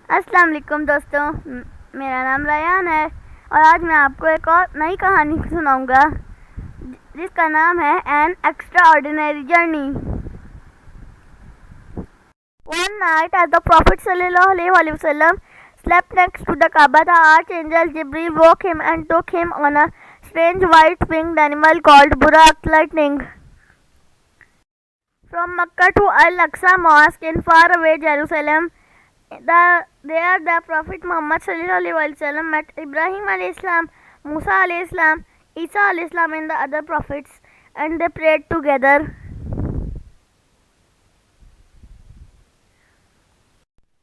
अस्सलाम वालेकुम दोस्तों, मेरा नाम रयान है और आज मैं आपको एक और नई कहानी सुनाऊंगा जिसका नाम है N extraordinary journey. One night as the Prophet ﷺ slept next to the Kaaba, the Archangel Jibril woke him and took him on a strange white-winged animal called Buraq lightning. From Makkah to Al-Aqsa Mosque in faraway Jerusalem, there the Prophet Muhammad ﷺ met Ibrahim alayhi Musa alayhi Isa alayhi and the other prophets, and they prayed together.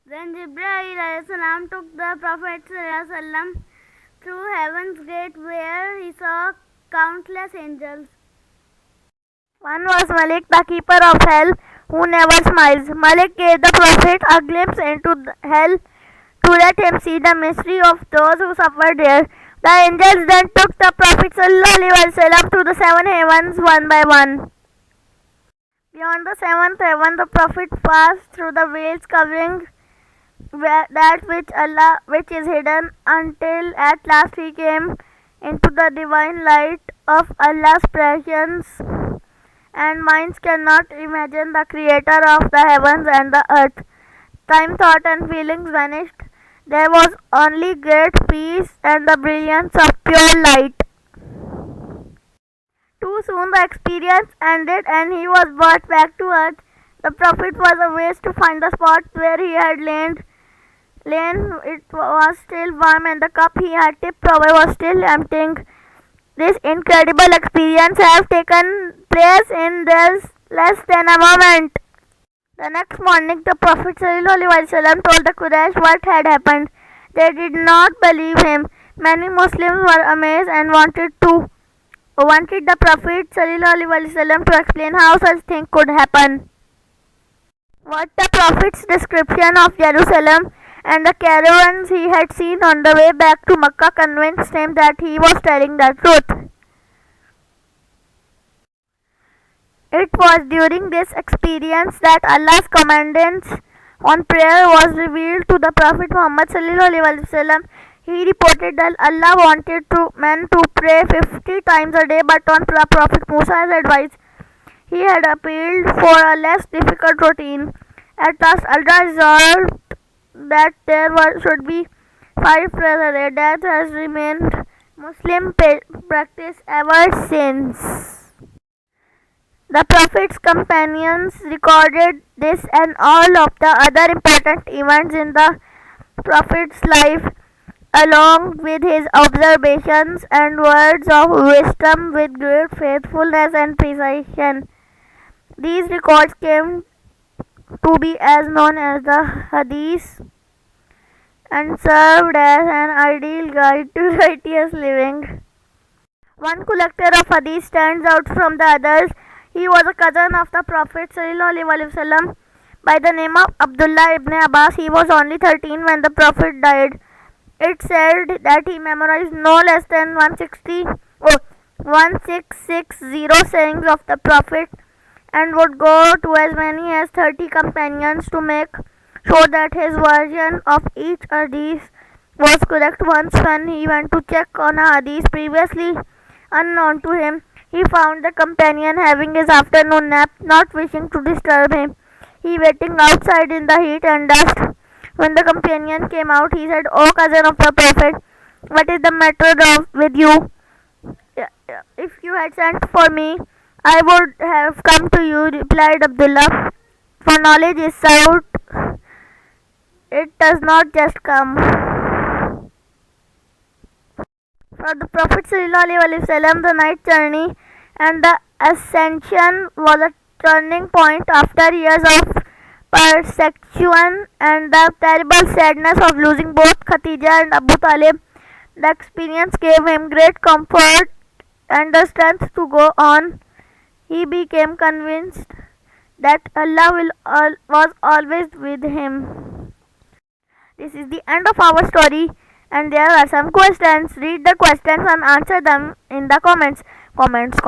Then Jibreel alayhi took the Prophet ﷺ through heaven's gate, where he saw countless angels. One was Malik, the keeper of hell, who never smiles. Malik gave the Prophet a glimpse into hell to let him see the misery of those who suffer there. The angels then took the Prophet ﷺ to the seven heavens one by one. Beyond the seventh heaven, the Prophet passed through the veils covering that which is hidden, until at last he came into the divine light of Allah's presence. And minds cannot imagine the creator of the heavens and the earth. Time, thought and feelings vanished. There was only great peace and the brilliance of pure light. Too soon the experience ended and he was brought back to earth. The Prophet was amazed to find the spot where he had lain. It was still warm and the cup he had tipped over was still emptying. This incredible experience has taken place in less than a moment. The next morning, the Prophet ﷺ told the Quraysh what had happened. They did not believe him. Many Muslims were amazed and wanted the Prophet ﷺ to explain how such thing could happen. What the Prophet's description of Jerusalem and the caravans he had seen on the way back to Makkah convinced him that he was telling the truth. It was during this experience that Allah's commandments on prayer was revealed to the Prophet Muhammad ﷺ. He reported that Allah wanted men to pray 50 times a day, but on Prophet Musa's advice, he had appealed for a less difficult routine. At last, Allah resolved that there should be 5 prayers a day. That has remained Muslim practice ever since. The Prophet's companions recorded this and all of the other important events in the Prophet's life, along with his observations and words of wisdom with great faithfulness and precision. These records came to be as known as the Hadith and served as an ideal guide to righteous living. One collector of Hadith stands out from the others. He was a cousin of the Prophet ﷺ by the name of Abdullah ibn Abbas. He was only 13 when the Prophet died. It said that he memorized no less than 1660 sayings of the Prophet and would go to as many as 30 companions to make sure that his version of each hadith was correct. Once when he went to check on a hadith previously unknown to him, he found the companion having his afternoon nap. Not wishing to disturb him, he waiting outside in the heat and dust. When the companion came out, he said, "O cousin of the Prophet, what is the matter with you? If you had sent for me, I would have come to you," replied Abdullah. "For knowledge is sought, it does not just come." For the Prophet ﷺ, the night journey and the ascension was a turning point. After years of persecution and the terrible sadness of losing both Khadija and Abu Talib, the experience gave him great comfort and the strength to go on. He became convinced that Allah was always with him. This is the end of our story, and there are some questions. Read the questions and answer them in the comments. Comments.